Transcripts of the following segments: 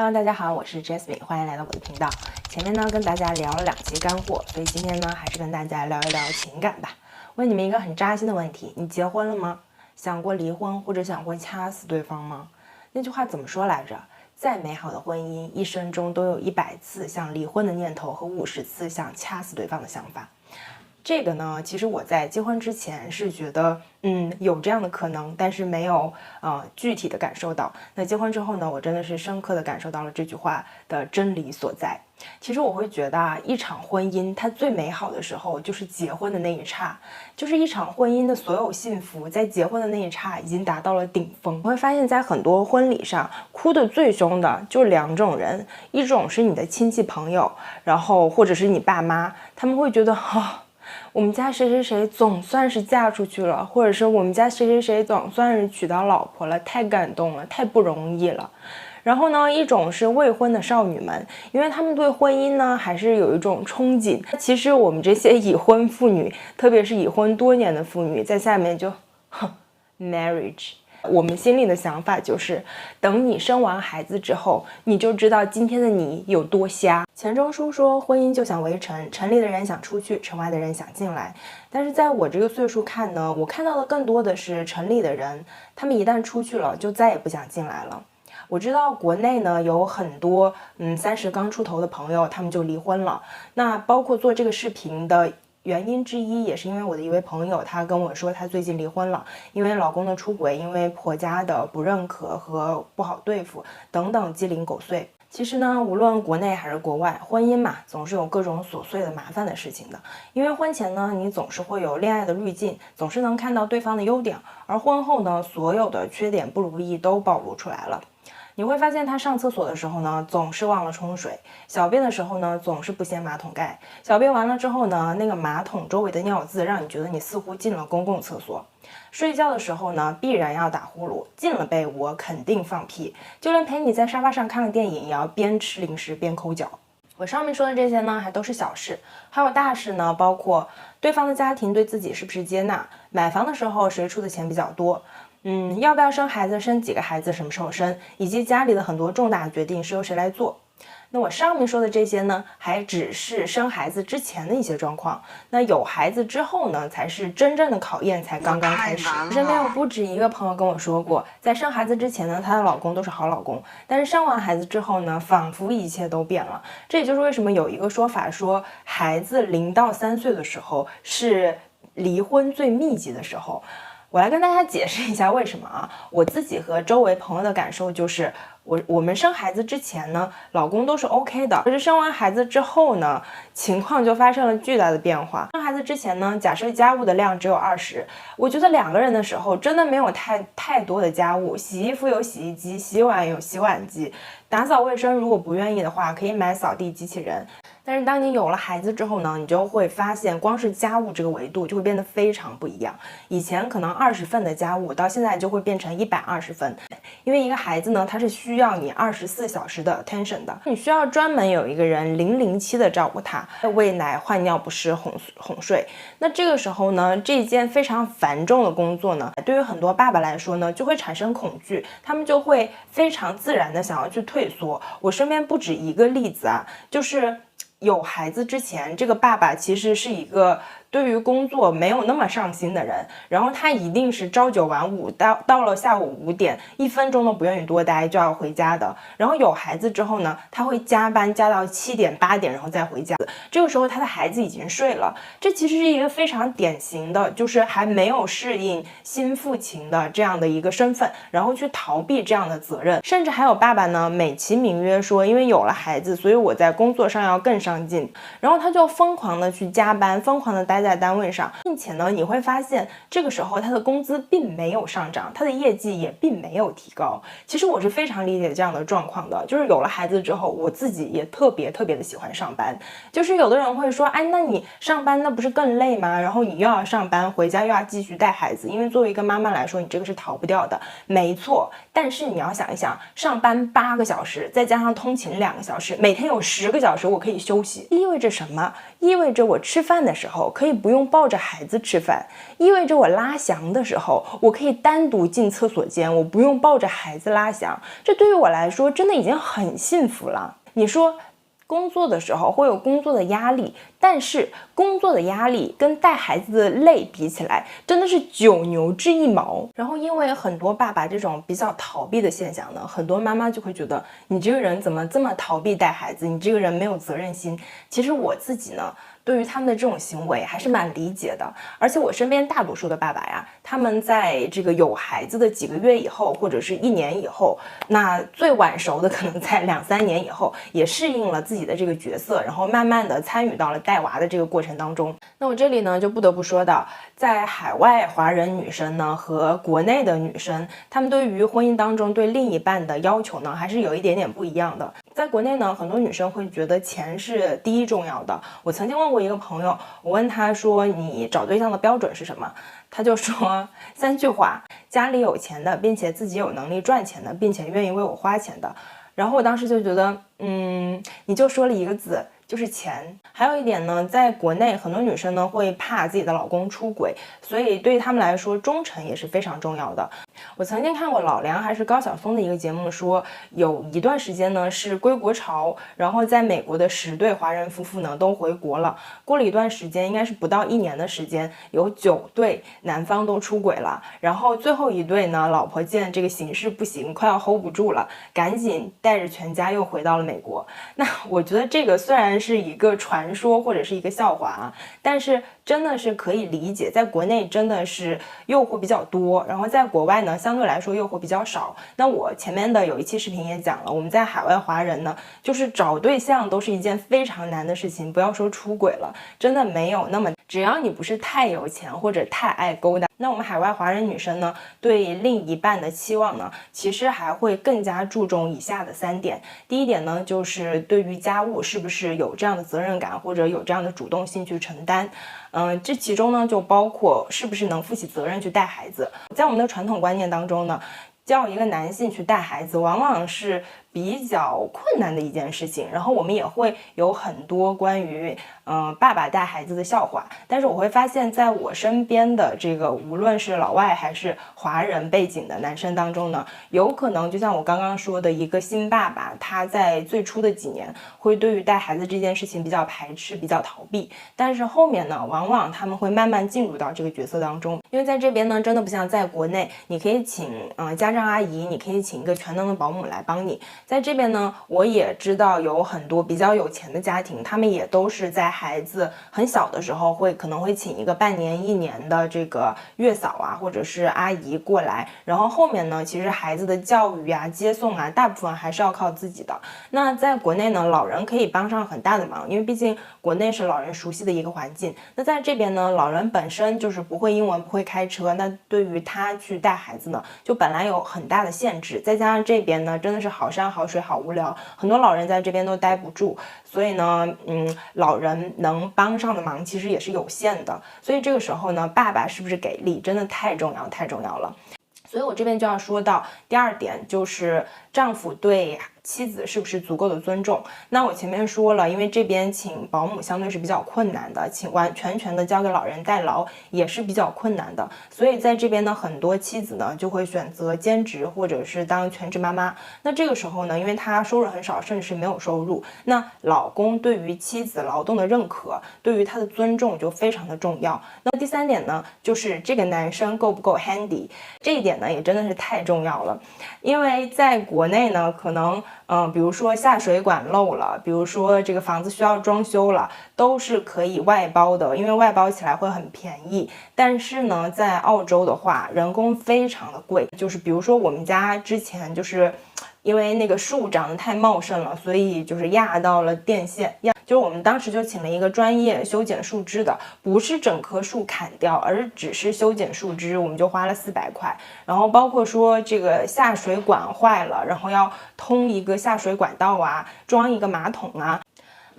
Hello， 大家好，我是 Jasmine， 欢迎来到我的频道。前面呢跟大家聊了2期干货，所以今天呢还是跟大家聊一聊情感吧。问你们一个很扎心的问题：你结婚了吗？想过离婚或者想过掐死对方吗？那句话怎么说来着？再美好的婚姻，一生中都有100次想离婚的念头和50次想掐死对方的想法。这个呢，其实我在结婚之前是觉得，有这样的可能，但是没有具体的感受到。那结婚之后呢，我真的是深刻的感受到了这句话的真理所在。其实我会觉得一场婚姻它最美好的时候就是结婚的那一刹，就是一场婚姻的所有幸福在结婚的那一刹已经达到了顶峰。你会发现在很多婚礼上哭得最凶的就2种人，一种是你的亲戚朋友，然后或者是你爸妈，他们会觉得我们家谁谁谁总算是嫁出去了，或者是我们家谁谁谁总算是娶到老婆了，太感动了，太不容易了。然后呢，一种是未婚的少女们，因为她们对婚姻呢还是有一种憧憬。其实我们这些已婚妇女，特别是已婚多年的妇女，在下面就marriage。我们心里的想法就是，等你生完孩子之后，你就知道今天的你有多瞎。钱钟书说，婚姻就像围城，城里的人想出去，城外的人想进来。但是在我这个岁数看呢，我看到的更多的是城里的人，他们一旦出去了，就再也不想进来了。我知道国内呢有很多30刚出头的朋友，他们就离婚了。那包括做这个视频的原因之一，也是因为我的一位朋友，他跟我说他最近离婚了，因为老公的出轨，因为婆家的不认可和不好对付等等鸡零狗碎。其实呢，无论国内还是国外，婚姻嘛，总是有各种琐碎的麻烦的事情的。因为婚前呢，你总是会有恋爱的滤镜，总是能看到对方的优点，而婚后呢，所有的缺点不如意都暴露出来了。你会发现他上厕所的时候呢，总是忘了冲水；小便的时候呢，总是不掀马桶盖；小便完了之后呢，那个马桶周围的尿渍让你觉得你似乎进了公共厕所；睡觉的时候呢，必然要打呼噜；进了被窝肯定放屁；就连陪你在沙发上看个电影，也要边吃零食边抠脚。我上面说的这些呢，还都是小事，还有大事呢，包括对方的家庭对自己是不是接纳，买房的时候谁出的钱比较多。要不要生孩子，生几个孩子，什么时候生，以及家里的很多重大决定是由谁来做。那我上面说的这些呢，还只是生孩子之前的一些状况。那有孩子之后呢，才是真正的考验才刚刚开始。我身边有不止一个朋友跟我说过，在生孩子之前呢，她的老公都是好老公，但是生完孩子之后呢，仿佛一切都变了。这也就是为什么有一个说法说，孩子0到3岁的时候是离婚最密集的时候。我来跟大家解释一下为什么啊？我自己和周围朋友的感受就是，我们生孩子之前呢，老公都是 OK 的，可是生完孩子之后呢，情况就发生了巨大的变化。生孩子之前呢，假设家务的量只有20，我觉得2个人的时候真的没有太多的家务，洗衣服有洗衣机，洗碗有洗碗机，打扫卫生如果不愿意的话，可以买扫地机器人。但是当你有了孩子之后呢，你就会发现光是家务这个维度就会变得非常不一样。以前可能20份的家务，到现在就会变成120份。因为一个孩子呢，他是需要你24小时的 attention 的，你需要专门有一个人007的照顾他，喂奶、换尿不湿、哄睡。那这个时候呢，这件非常繁重的工作呢，对于很多爸爸来说呢，就会产生恐惧，他们就会非常自然的想要去退缩。我身边不止一个例子啊，就是有孩子之前，这个爸爸其实是一个对于工作没有那么上心的人，然后他一定是朝9晚5，到了下午5点，1分钟都不愿意多待就要回家的。然后有孩子之后呢，他会加班加到7点8点，然后再回家。这个时候他的孩子已经睡了，这其实是一个非常典型的，就是还没有适应新父亲的这样的一个身份，然后去逃避这样的责任。甚至还有爸爸呢，美其名曰说，因为有了孩子，所以我在工作上要更上进，然后他就疯狂的去加班，疯狂的待在单位上，并且呢，你会发现这个时候他的工资并没有上涨，他的业绩也并没有提高。其实我是非常理解这样的状况的，就是有了孩子之后，我自己也特别的喜欢上班。就是有的人会说，哎，那你上班那不是更累吗？然后你又要上班，回家又要继续带孩子，因为作为一个妈妈来说，你这个是逃不掉的。没错，但是你要想一想，上班8个小时，再加上通勤2个小时，每天有10个小时我可以休息，意味着什么？意味着我吃饭的时候可以不用抱着孩子吃饭，意味着我拉翔的时候我可以单独进厕所间，我不用抱着孩子拉翔。这对于我来说真的已经很幸福了。你说工作的时候会有工作的压力，但是工作的压力跟带孩子的累比起来，真的是9牛治1毛。然后因为很多爸爸这种比较逃避的现象呢，很多妈妈就会觉得你这个人怎么这么逃避带孩子，你这个人没有责任心。其实我自己呢，对于他们的这种行为还是蛮理解的，而且我身边大多数的爸爸呀，他们在这个有孩子的几个月以后，或者是1年以后，那最晚熟的可能在2、3年以后，也适应了自己的这个角色，然后慢慢的参与到了带娃的这个过程当中。那我这里呢就不得不说到，在海外华人女生呢和国内的女生，她们对于婚姻当中对另一半的要求呢，还是有一点点不一样的。在国内呢，很多女生会觉得钱是第一重要的。我曾经问过一个朋友，我问他说你找对象的标准是什么？他就说3句话：家里有钱的，并且自己有能力赚钱的，并且愿意为我花钱的。然后我当时就觉得你就说了一个字，就是钱。还有一点呢，在国内很多女生呢会怕自己的老公出轨，所以对于他们来说忠诚也是非常重要的。我曾经看过老梁还是高晓松的一个节目，说有一段时间呢是归国潮，然后在美国的10对华人夫妇呢都回国了。过了一段时间，应该是不到1年的时间，有9对男方都出轨了，然后最后1对呢，老婆见这个形势不行，快要 hold 不住了，赶紧带着全家又回到了美国。那我觉得这个虽然是一个传说或者是一个笑话啊，但是真的是可以理解，在国内真的是诱惑比较多，然后在国外呢相对来说诱惑比较少。那我前面的有一期视频也讲了，我们在海外华人呢，就是找对象都是一件非常难的事情，不要说出轨了，真的没有那么，只要你不是太有钱或者太爱勾搭。那我们海外华人女生呢，对另一半的期望呢，其实还会更加注重以下的3点。第一点呢，就是对于家务是不是有这样的责任感，或者有这样的主动性去承担。这其中呢，就包括是不是能负起责任去带孩子。在我们的传统观念当中呢，叫一个男性去带孩子，往往是比较困难的一件事情。然后我们也会有很多关于爸爸带孩子的笑话。但是我会发现，在我身边的这个无论是老外还是华人背景的男生当中呢，有可能就像我刚刚说的，一个新爸爸，他在最初的几年会对于带孩子这件事情比较排斥，比较逃避。但是后面呢，往往他们会慢慢进入到这个角色当中。因为在这边呢，真的不像在国内，你可以请家政阿姨，你可以请一个全能的保姆来帮你。在这边呢，我也知道有很多比较有钱的家庭，他们也都是在孩子很小的时候可能会请一个半年、1年的这个月嫂啊，或者是阿姨过来，然后后面呢，其实孩子的教育啊、接送啊，大部分还是要靠自己的。那在国内呢，老人可以帮上很大的忙，因为毕竟国内是老人熟悉的一个环境。那在这边呢，老人本身就是不会英文、不会开车，那对于他去带孩子呢，就本来有很大的限制。再加上这边呢，真的是好山好水好无聊，很多老人在这边都待不住，所以呢，老人能帮上的忙其实也是有限的。所以这个时候呢，爸爸是不是给力，真的太重要太重要了。所以我这边就要说到第2点，就是丈夫对妻子是不是足够的尊重。那我前面说了，因为这边请保姆相对是比较困难的，请全的交给老人代劳也是比较困难的，所以在这边呢，很多妻子呢就会选择兼职或者是当全职妈妈。那这个时候呢，因为她收入很少，甚至是没有收入，那老公对于妻子劳动的认可，对于她的尊重就非常的重要。那第3点呢，就是这个男生够不够 handy， 这一点呢也真的是太重要了。因为在国内呢，可能比如说下水管漏了，比如说这个房子需要装修了，都是可以外包的，因为外包起来会很便宜。但是呢，在澳洲的话，人工非常的贵，就是比如说我们家之前就是因为那个树长得太茂盛了，所以就是压到了电线，就是我们当时就请了一个专业修剪树枝的，不是整棵树砍掉，而只是修剪树枝，我们就花了400块。然后包括说这个下水管坏了，然后要通一个下水管道啊，装一个马桶啊，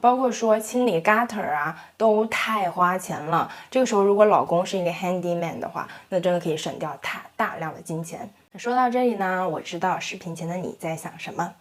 包括说清理 gutter 啊，都太花钱了。这个时候如果老公是一个 handyman 的话，那真的可以省掉大量的金钱。说到这里呢，我知道视频前的你在想什么。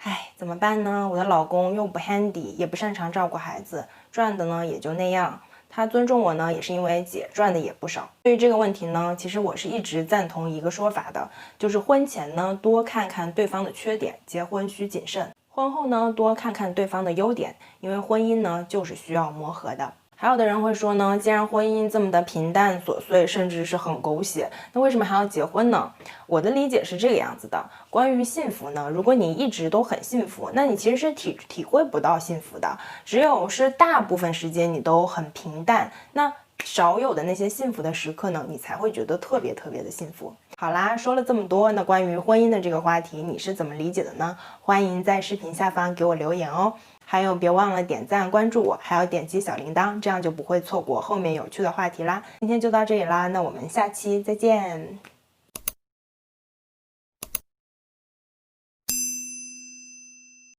唉，怎么办呢？我的老公又不 handy， 也不擅长照顾孩子，赚的呢也就那样。他尊重我呢，也是因为姐赚的也不少。对于这个问题呢，其实我是一直赞同一个说法的，就是婚前呢多看看对方的缺点，结婚需谨慎；婚后呢多看看对方的优点，因为婚姻呢就是需要磨合的。还有的人会说呢，既然婚姻这么的平淡琐碎，甚至是很狗血，那为什么还要结婚呢？我的理解是这个样子的，关于幸福呢，如果你一直都很幸福，那你其实是体会不到幸福的。只有是大部分时间你都很平淡，那少有的那些幸福的时刻呢，你才会觉得特别的幸福。好啦，说了这么多，那关于婚姻的这个话题，你是怎么理解的呢？欢迎在视频下方给我留言哦。还有别忘了点赞关注我，还要点击小铃铛，这样就不会错过后面有趣的话题啦。今天就到这里啦，那我们下期再见。